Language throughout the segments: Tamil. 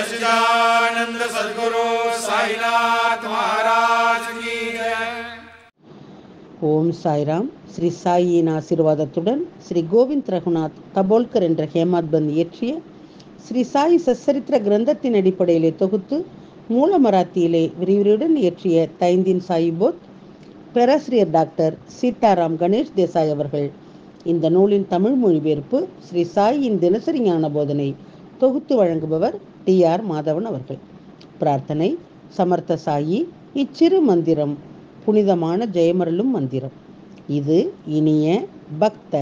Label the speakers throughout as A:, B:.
A: सच्चिदानंद सद्गुरु साईनाथ महाराज की जय.
B: ஓம் சாய்ராம். ஸ்ரீ சாயியின் ஆசீர்வாதத்துடன் ஸ்ரீ கோவிந்த் ரகுநாத் தபோல்கர் என்ற ஹேமாத் பந்த் இயற்றிய ஸ்ரீ சாயி சச்சரித்திர கிரந்தத்தின் அடிப்படையிலே தொகுத்து மூல மராத்தியிலே விரிவுரையுடன் இயற்றிய தைந்தின் சாயிபோத் பேராசிரியர் டாக்டர் சீதாராம் கணேஷ் தேசாய் அவர்கள். இந்த நூலின் தமிழ் மொழிபெயர்ப்பு ஸ்ரீ சாயியின் தினசரி ஞான போதனை தொகுத்து வழங்குபவர் TR மாதவன் அவர்கள். பிரார்த்தனை. சமர்த்த சாயி, இச்சிறு மந்திரம் புனிதமான ஜெயமருளும் மந்திரம். இது இனிய பக்த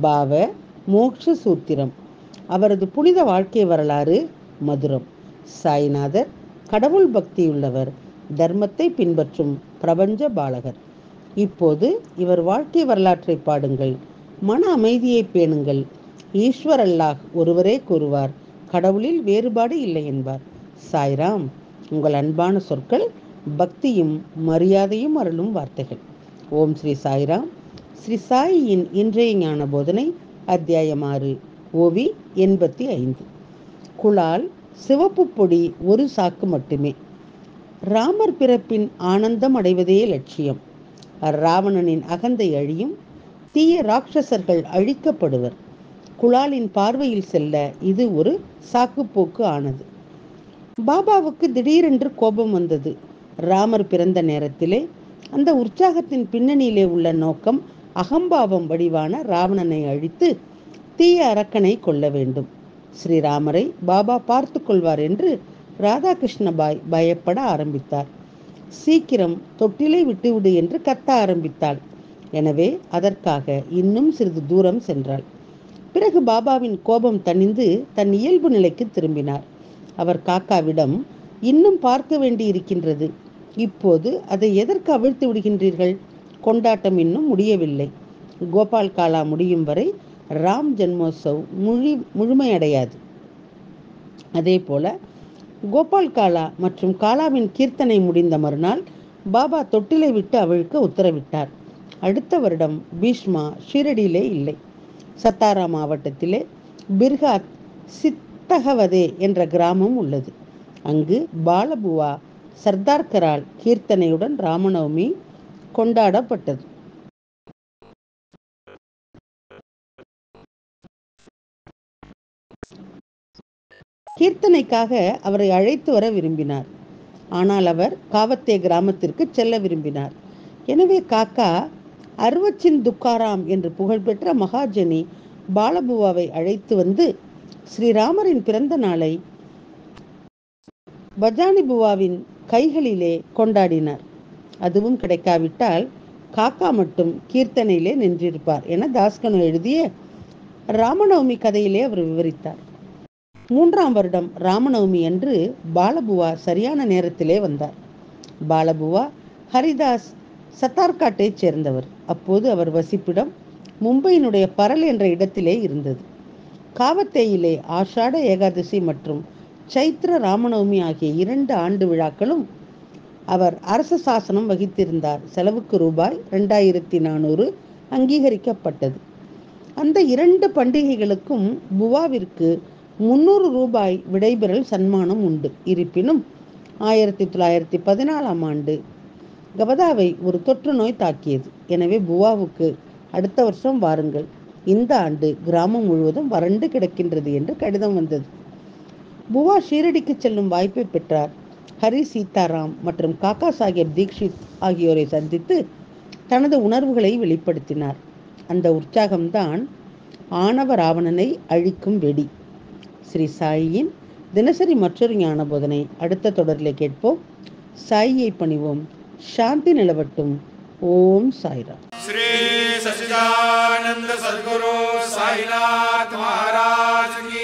B: பாவ மோட்ச சூத்திரம். அவரது புனித வாழ்க்கை வரலாறு மதுரம். சாய்நாதர் கடவுள் பக்தியுள்ளவர், தர்மத்தை பின்பற்றும் பிரபஞ்ச பாலகர். இப்போது இவர் வாழ்க்கை வரலாற்றை பாடுங்கள், மன அமைதியை பேணுங்கள். ஈஸ்வர் அல்லாஹ் ஒருவரே கூறுவார், கடவுளில் வேறுபாடு இல்லை என்பார். சாய்ராம். உங்கள் அன்பான சொற்கள் பக்தியும் மரியாதையும் அருளும் வார்த்தைகள். ஓம் ஸ்ரீ சாய்ராம். ஸ்ரீ சாயியின் இன்றைய ஞான போதனை அத்தியாயம் 6, ஓவி 85. குலால் சிவப்பு பொடி ஒரு சாக்கு மட்டுமே. ராமர் பிறப்பின் ஆனந்தம் அடைவதே லட்சியம். ராவணனின் அகந்தை அழியும், தீய ராட்சசர்கள் அழிக்கப்படுவர். குலாலின் பார்வையில் செல்ல இது ஒரு சாக்குப்போக்கு ஆனது. பாபாவுக்கு திடீரென்று கோபம் வந்தது. ராமர் பிறந்த நேரத்திலே அந்த உற்சாகத்தின் பின்னணியிலே உள்ள நோக்கம் அகம்பாவம் வடிவான ராவணனை அழித்து தீய அரக்கனை கொல்ல வேண்டும். ஸ்ரீராமரை பாபா பார்த்து கொள்வார் என்று ராதாகிருஷ்ணபாய் பயப்பட ஆரம்பித்தார். சீக்கிரம் தொட்டிலை விட்டுவிடு என்று கத்த ஆரம்பித்தாள். எனவே அதற்காக இன்னும் சிறிது தூரம் சென்றாள். பிறகு பாபாவின் கோபம் தணிந்து தன் இயல்பு நிலைக்கு திரும்பினார். அவர் காக்காவிடம், இன்னும் பார்க்க வேண்டி இருக்கின்றது, இப்போது அதை எதற்கு அவிழ்த்து விடுகின்றீர்கள்? கொண்டாட்டம் இன்னும் முடியவில்லை. கோபால் காலா முடியும் வரை ராம் ஜன்மோத்சவ் முழுமையடையாது. அதே போல கோபால் காலா மற்றும் காலாவின் கீர்த்தனை முடிந்த மறுநாள் பாபா தொட்டிலை விட்டு அவிழ்க்க உத்தரவிட்டார். அடுத்த வருடம் பீஷ்மா ஷீரடியிலே இல்லை. சத்தாரா மாவட்டத்திலே பிர்காத் சித்தகவதே என்ற கிராமம் உள்ளது. அங்கு பாலபுவா சர்தார்கரால் கீர்த்தனையுடன் ராமநவமி கொண்டாடப்பட்டது. கீர்த்தனைக்காக அவரை அழைத்து வர விரும்பினார். ஆனால் அவர் காவத்தே கிராமத்திற்கு செல்ல விரும்பினார். எனவே காக்கா அர்வச்சின் துக்காராம் என்று புகழ்பெற்ற மகாஜனி பாலபுவாவை அழைத்து வந்து ஸ்ரீராமரின் பிறந்த நாளை பஜானி புவாவின் கைகளிலே கொண்டாடினார். அதுவும் கிடைக்காவிட்டால் காக்கா மட்டும் கீர்த்தனையிலே நின்றிருப்பார் என தாஸ்கனு எழுதிய ராமநவமி கதையிலே அவர் விவரித்தார். 3ஆம் வருடம் ராமநவமி அன்று பாலபுவா சரியான நேரத்திலே வந்தார். பாலபுவா ஹரிதாஸ் சத்தார்காட்டைச் சேர்ந்தவர். அப்போது அவர் வசிப்பிடம் மும்பையினுடைய பரல் என்ற இடத்திலே இருந்தது. காவத்தேயிலே ஆஷாட ஏகாதசி மற்றும் சைத்ர ராமநவமி ஆகிய 2 ஆண்டு விழாக்களும் அவர் அரச சாசனம் வகித்திருந்தார். செலவுக்கு ரூபாய் 2400 அங்கீகரிக்கப்பட்டது. அந்த 2 பண்டிகைகளுக்கும் புவாவிற்கு 300 ரூபாய் விடைபெறல் சன்மானம் உண்டு. இருப்பினும் 1914ஆம் ஆண்டு கபதாவை ஒரு தொற்று நோய் தாக்கியது. எனவே புவாவுக்கு அடுத்த வருஷம் வாருங்கள், இந்த ஆண்டு கிராமம் முழுவதும் வறண்டு கிடக்கின்றது என்று கடிதம் வந்தது. புவா ஷீரடிக்கு செல்லும் வாய்ப்பை பெற்றார். ஹரி சீதாராம் மற்றும் காக்கா சாஹேப் தீக்ஷித் ஆகியோரை சந்தித்து தனது உணர்வுகளை வெளிப்படுத்தினார். அந்த உற்சாகம்தான் ஆணவ ராவணனை அழிக்கும் வெடி. ஸ்ரீ சாயியின் தினசரி மற்றொரு ஞான போதனை அடுத்த தொடரிலே கேட்போம். சாயியை பணிவோம். சாந்தி நிலவட்டும். ஓம் சாய்ராம்.
A: श्री सच्चिदानंद सद्गुरु साईनाथ महाराज की